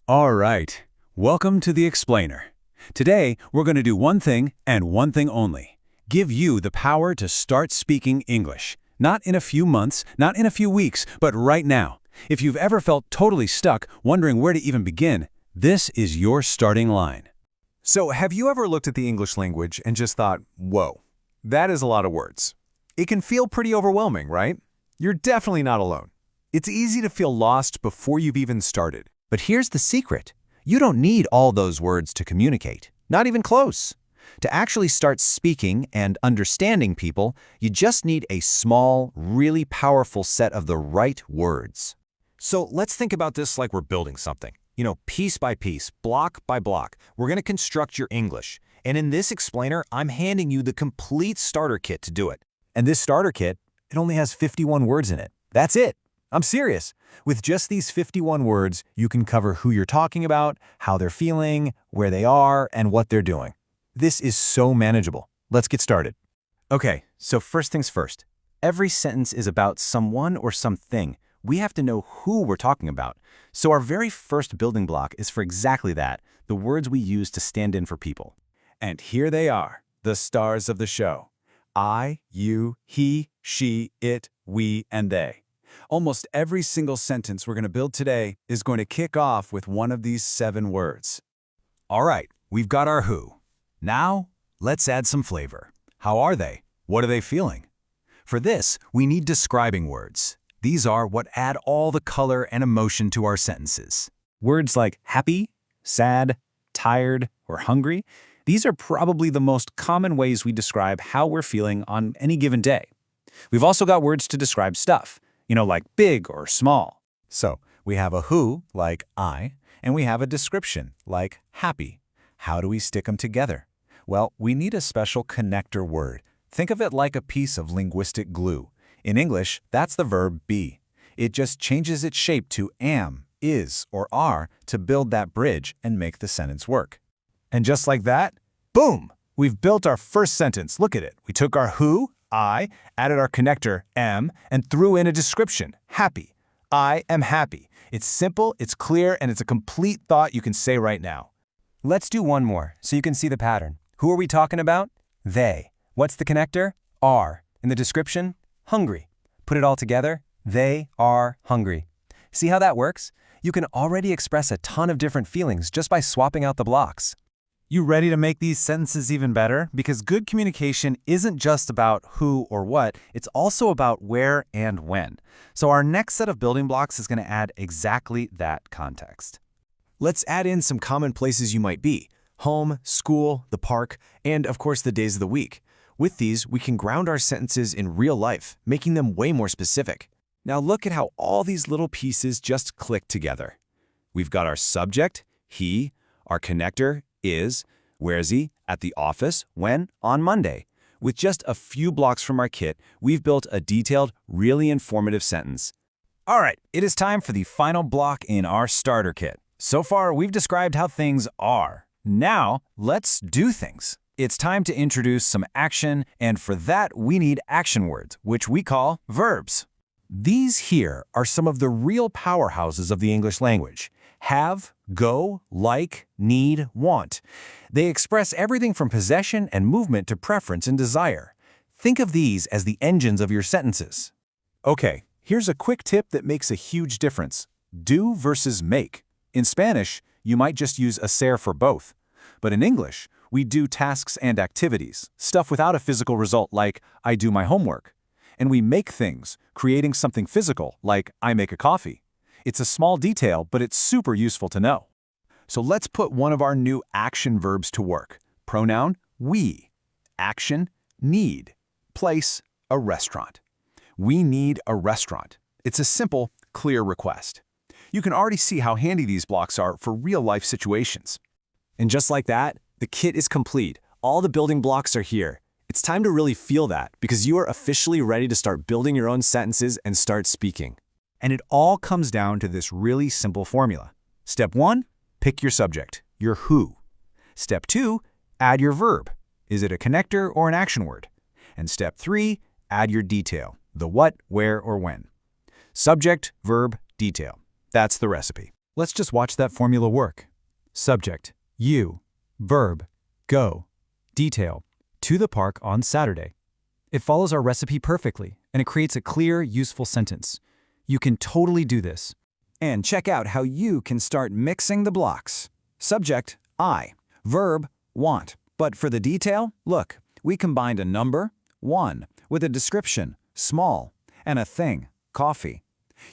All right, welcome to the Explainer. Today, we're going to do one thing and one thing only. Give you the power to start speaking English. Not in a few months, not in a few weeks, but right now. If you've ever felt totally stuck, wondering where to even begin, this is your starting line. So, have you ever looked at the English language and just thought, whoa, that is a lot of words? It can feel pretty overwhelming, right? You're definitely not alone. It's easy to feel lost before you've even started. But here's the secret. You don't need all those words to communicate, not even close. To actually start speaking and understanding people, you just need a small, really powerful set of the right words. So let's think about this like we're building something. Piece by piece, block by block, we're going to construct your English. And in this explainer, I'm handing you the complete starter kit to do it. And this starter kit, it only has 51 words in it. That's it. I'm serious. With just these 51 words, you can cover who you're talking about, how they're feeling, where they are, and what they're doing. This is so manageable. Let's get started. Okay, so first things first. Every sentence is about someone or something. We have to know who we're talking about. So our very first building block is for exactly that, the words we use to stand in for people. And here they are, the stars of the show. I, you, he, she, it, we, and they. Almost every single sentence we're going to build today is going to kick off with one of these 7 words. All right, we've got our who. Now, let's add some flavor. How are they? What are they feeling? For this, we need describing words. These are what add all the color and emotion to our sentences. Words like happy, sad, tired, or hungry, these are probably the most common ways we describe how we're feeling on any given day. We've also got words to describe stuff, like big or small. So we have a who, like I, and we have a description, like happy. How do we stick them together? Well, we need a special connector word. Think of it like a piece of linguistic glue. In English, that's the verb be. It just changes its shape to am, is, or are to build that bridge and make the sentence work. And just like that, boom! We've built our first sentence. Look at it. We took our who, I, added our connector, am, and threw in a description, happy. I am happy. It's simple, it's clear, and it's a complete thought you can say right now. Let's do one more so you can see the pattern. Who are we talking about? They. What's the connector? Are. In the description? Hungry. Put it all together, they are hungry. See how that works? You can already express a ton of different feelings just by swapping out the blocks. You ready to make these sentences even better? Because good communication isn't just about who or what, it's also about where and when. So our next set of building blocks is going to add exactly that context. Let's add in some common places you might be: home, school, the park, and of course the days of the week. With these, we can ground our sentences in real life, making them way more specific. Now look at how all these little pieces just click together. We've got our subject, he, our connector, is, where's he, at the office, when, on Monday. With just a few blocks from our kit, we've built a detailed, really informative sentence. All right, it is time for the final block in our starter kit. So far, we've described how things are. Now, let's do things. It's time to introduce some action, and for that, we need action words, which we call verbs. These here are some of the real powerhouses of the English language. Have, go, like, need, want. They express everything from possession and movement to preference and desire. Think of these as the engines of your sentences. Okay, here's a quick tip that makes a huge difference. Do versus make. In Spanish, you might just use hacer for both. But in English, we do tasks and activities, stuff without a physical result like I do my homework. And we make things, creating something physical like I make a coffee. It's a small detail, but it's super useful to know. So let's put one of our new action verbs to work. Pronoun, we. Action, need. Place, a restaurant. We need a restaurant. It's a simple, clear request. You can already see how handy these blocks are for real-life situations. And just like that, the kit is complete. All the building blocks are here. It's time to really feel that, because you are officially ready to start building your own sentences and start speaking. And it all comes down to this really simple formula. Step 1, pick your subject, your who. Step 2, add your verb. Is it a connector or an action word? And step 3, add your detail, the what, where, or when. Subject, verb, detail. That's the recipe. Let's just watch that formula work. Subject, you. Verb, go. Detail, to the park on Saturday. It follows our recipe perfectly, and it creates a clear, useful sentence. You can totally do this. And check out how you can start mixing the blocks. Subject, I. Verb, want. But for the detail, look, we combined a number, 1, with a description, small, and a thing, coffee.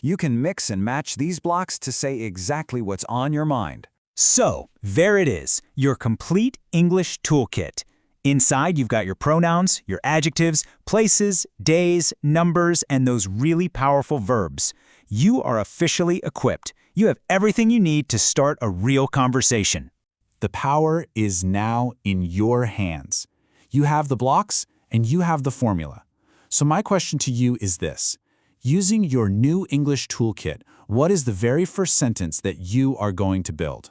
You can mix and match these blocks to say exactly what's on your mind. So, there it is, your complete English toolkit. Inside, you've got your pronouns, your adjectives, places, days, numbers, and those really powerful verbs. You are officially equipped. You have everything you need to start a real conversation. The power is now in your hands. You have the blocks and you have the formula. So my question to you is this. Using your new English toolkit, what is the very first sentence that you are going to build?